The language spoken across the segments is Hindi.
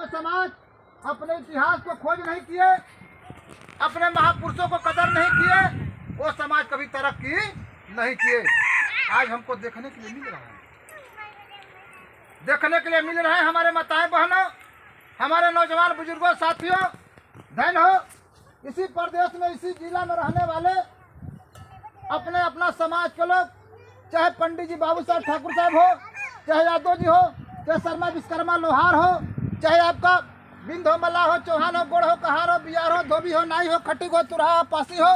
समाज अपने इतिहास को खोज नहीं किए, अपने महापुरुषों को कदर नहीं किए, वो समाज कभी तरक्की नहीं किए। आज हमको देखने के लिए मिल रहा है, देखने के लिए मिल रहे हैं हमारे माताएं बहनों, हमारे नौजवान बुजुर्गों साथियों। धन हो इसी प्रदेश में, इसी जिला में रहने वाले अपने अपना समाज के लोग, चाहे पंडित जी बाबू साहब ठाकुर साहब हो, चाहे यादव जी हो, चाहे शर्मा विश्वकर्मा लोहार हो, चाहे आपका बिंद हो, मल्ला हो, चौहान हो, गोड़ हो, कहार हो, बियार हो, धोबी हो, नाई हो, खट्टी हो, तुरहा, पासी हो,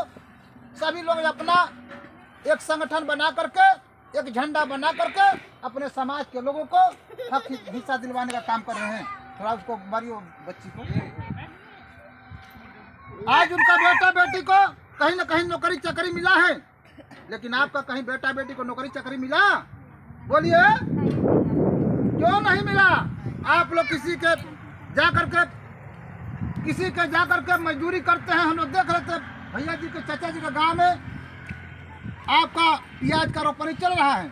सभी लोग अपना एक संगठन बना करके, एक झंडा बना करके अपने समाज के लोगों को हक हिस्सा दिलवाने का काम कर रहे हैं। थोड़ा उसको मारियो बच्ची को। आज उनका बेटा बेटी को कहीं न कहीं नौकरी चाकरी मिला है, लेकिन आपका कहीं बेटा बेटी को नौकरी चाकरी मिला? बोलिए, क्यों नहीं मिला? आप लोग किसी के जा करके मजदूरी करते हैं। हम लोग देख रहे थे भैया जी के चाचा जी के गांव में आपका प्याज का रोपनी चल रहा है।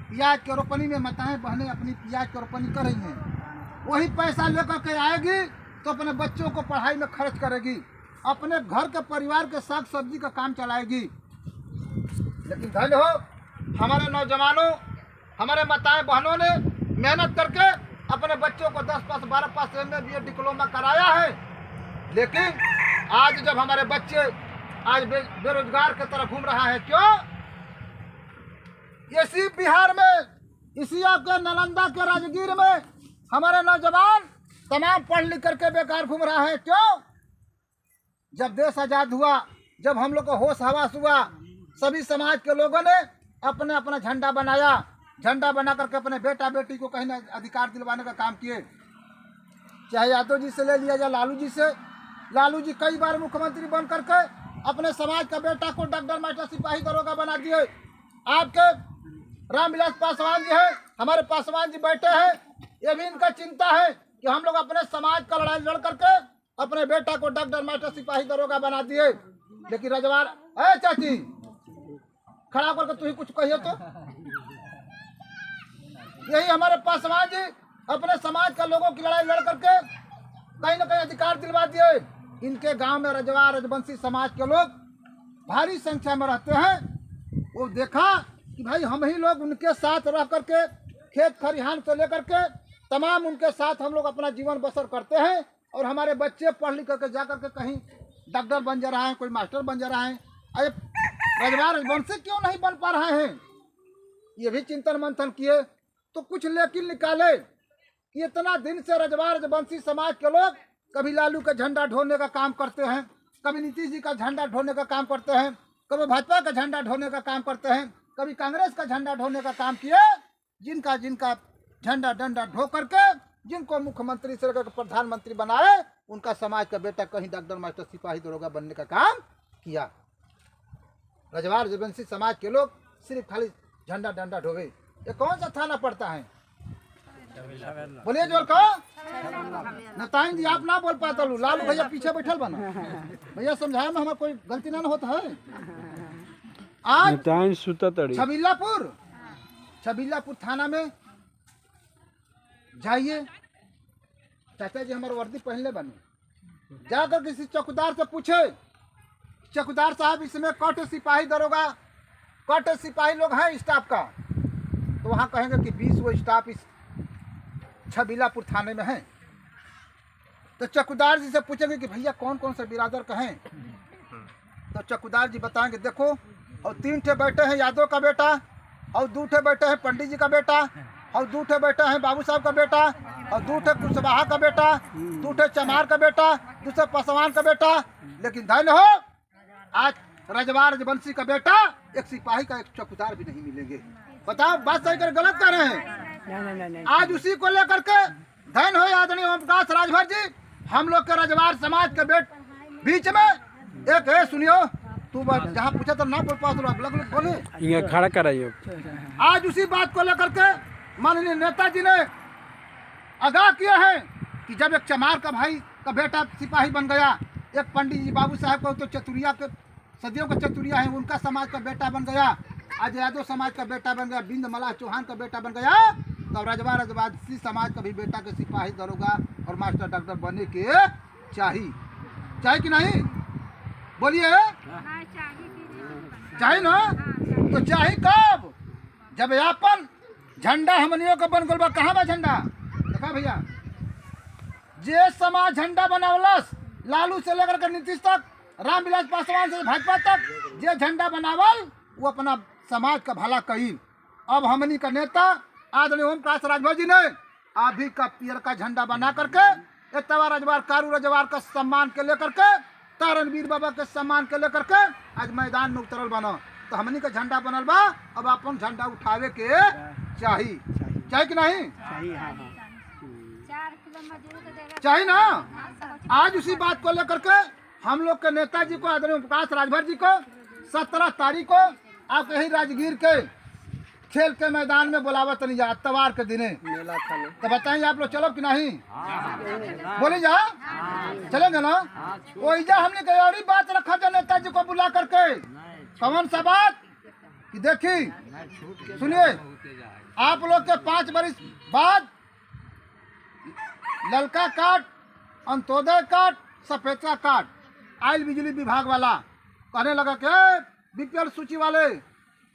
प्याज के रोपनी में माताएं बहनें अपनी प्याज की रोपनी कर रही हैं। वही पैसा लेकर के आएगी तो अपने बच्चों को पढ़ाई में खर्च करेगी, अपने घर के परिवार के साग सब्जी का काम चलाएगी। लेकिन धन हो हमारे नौजवानों, हमारे माताएं बहनों ने मेहनत करके अपने बच्चों को 10 पास 12 पास MA BA डिप्लोमा कराया है। लेकिन आज जब हमारे बच्चे आज बेरोजगार की तरफ घूम रहा है, क्यों? इसी बिहार में, इसी आपके नालंदा के राजगीर में हमारे नौजवान तमाम पढ़ लिख करके बेकार घूम रहा है, क्यों? जब देश आजाद हुआ, जब हम लोग को होश हवास हुआ, सभी समाज के लोगों ने अपने अपना झंडा बनाया। झंडा बना करके अपने बेटा बेटी को कहीं ना अधिकार दिलवाने का काम किए। चाहे यादव जी से ले लिया जाए, लालू जी से। लालू जी कई बार मुख्यमंत्री बन करके अपने समाज का बेटा को डॉक्टर मास्टर सिपाही दरोगा बना दिए। आपके रामविलास पासवान जी है, हमारे पासवान जी बैठे हैं, ये भी इनका चिंता है कि हम लोग अपने समाज का लड़ाई लड़ करके अपने बेटा को डॉक्टर मास्टर सिपाही दरोगा बना दिए। लेकिन रजवार चाची खड़ा करके तू ही कुछ कहिए तो। यही हमारे पासवान जी अपने समाज का लोगों की लड़ाई लड़ करके कहीं न कहीं अधिकार दिलवा दिए। इनके गांव में रजवार रजवंशी समाज के लोग भारी संख्या में रहते हैं। वो देखा कि भाई हम ही लोग उनके साथ रह करके खेत खरिहान से लेकर के तमाम उनके साथ हम लोग अपना जीवन बसर करते हैं, और हमारे बच्चे पढ़ लिख करके जा करके कहीं डॉक्टर बन जा रहा है, कोई मास्टर बन जा रहा है। अरे रजवार रजवंशी क्यों नहीं बन पा रहे हैं? ये भी चिंतन मंथन किए तो कुछ लेकिन निकाले कि इतना दिन से रजवार रजवंशी समाज के लोग कभी लालू का झंडा ढोने का काम करते हैं, कभी नीतीश जी का झंडा ढोने का काम करते हैं, कभी भाजपा का झंडा ढोने का काम करते हैं, कभी कांग्रेस का झंडा ढोने का काम किए। जिनका जिनका झंडा डंडा ढो करके जिनको मुख्यमंत्री से लेकर प्रधानमंत्री बनाए, उनका समाज का बेटा कहीं डॉक्टर मास्टर सिपाही दरोगा बनने का काम किया। रजवार रजवंशी समाज के लोग सिर्फ खाली झंडा डंडा ढोवे। ये कौन सा थाना पड़ता है? बोलिए जोर कहो। नताइन जी आप ना बोल पाता। लालू भैया पीछे बैठल बना, भैया समझाया में हमारा कोई गलती ना होता है। आज छबीलापुर थाना में जाइए, चाचा जी हमारे वर्दी पहनले बने, जाकर किसी चौकीदार से पूछे, चौकीदार साहब इसमें कट सिपाही दरोगा, कट सिपाही लोग हैं स्टाफ का? तो वहाँ कहेंगे कि 20 वो स्टाफ इस छबीलापुर थाने में है। तो चौकीदार जी से पूछेंगे कि भैया कौन कौन से बिरादर का हैं? तो चौकीदार जी बताएंगे देखो, और 3 ठे बैठे हैं यादव का बेटा, और 2 ठे बैठे हैं पंडित जी का बेटा, और 2 ठे बैठे हैं बाबू साहब का बेटा, और 2 ठे कुशवाहा का बेटा, 2 ठे चमार का बेटा, 2 पासवान का बेटा। लेकिन धन्य हो आज रजवार रजवंशी का बेटा, एक सिपाही का एक चौकीदार भी नहीं मिलेंगे। बताओ बात सही कर गलत कर रहे हैं? नहीं। आज उसी को लेकर के धन हो आदरणीय ओम प्रकाश राजभर जी, हम लोग के रजवार समाज के बीच में एक है, सुनियो तू जहाँ पूछा तो ना बोल पा, लग बोले खड़ा कराइए। आज उसी बात को लेकर के माननीय नेताजी ने आगाह किया है कि जब एक चमार का भाई का बेटा सिपाही बन गया, एक पंडित जी बाबू साहब को तो चतुरिया के सदियों का चतुरिया है, उनका समाज का बेटा बन गया, आज यादव समाज का बेटा बन गया, बिंद मल्लाह चौहान का बेटा बन गया, तो रजवा रजवासी समाज का भी बेटा के सिपाही दरोगा और मास्टर डॉक्टर बनने के चाहिए कि नहीं? बोलिए चाहिए ना? तो चाहिए कब? जब यापन झंडा हमनियों का बन गल बा। कहाँ बा झंडा? देखा भैया, जे समाज झंडा बनावलस लालू से लेकर के नीतीश तक, रामविलास पासवान से भाजपा तक, जे झंडा बनावल वो अपना समाज का भला कही। अब हमनी का नेता आदरणीय ओम प्रकाश राजभर जी ने अभी का पियर का झंडा बना करके एतवा रजवार कारू रजवार का सम्मान के लेकर के, तारणवीर बाबा के सम्मान के लेकर के आज मैदान में उतरल बना। तो हमनी का झंडा बनल बा, अब अपन झंडा उठावे के चाहिए कि नहीं? चाहिए ना? आज उसी बात को लेकर के हम लोग के नेताजी को आदरणीय प्रकाश राजभर जी को 17 तारीख को आप यही राजगीर के खेल के मैदान में बुलावत नहीं जा, इतवार के दिने मेला था। तो बताइए आप लोग चलो कि नहीं? बोले जा चलेंगे ना? वही हमने कही और बात रखा था नेताजी को बुला करके। कौन सा बात कि देखी सुनिए, आप लोग के 5 वर्ष बाद ललका कार्ड, अंत्योदय कार्ड, सफेदा कार्ड आयल बिजली विभाग वाला कहने लगा कि बीपीएल सूची वाले,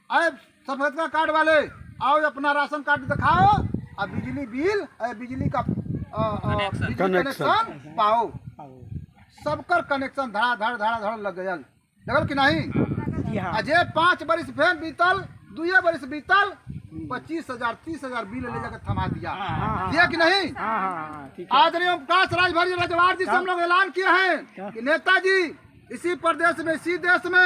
आए सफेदा कार्ड वाले, आओ अपना राशन कार्ड दिखाओ और बिजली बिल, बिजली का कनेक्शन पाओ। सबकर कनेक्शन धड़ा लग गया, लगल कि नहीं? अजय 5 वर्ष फिर बीतल, 2 वर्ष बीतल, 25,000 30,000 बिल ले जाकर थमा दिया कि नहीं? आदरणीय प्रकाश राजभर रजवार जी से हम लोग ऐलान किए हैं कि नेताजी इसी प्रदेश में, इसी देश में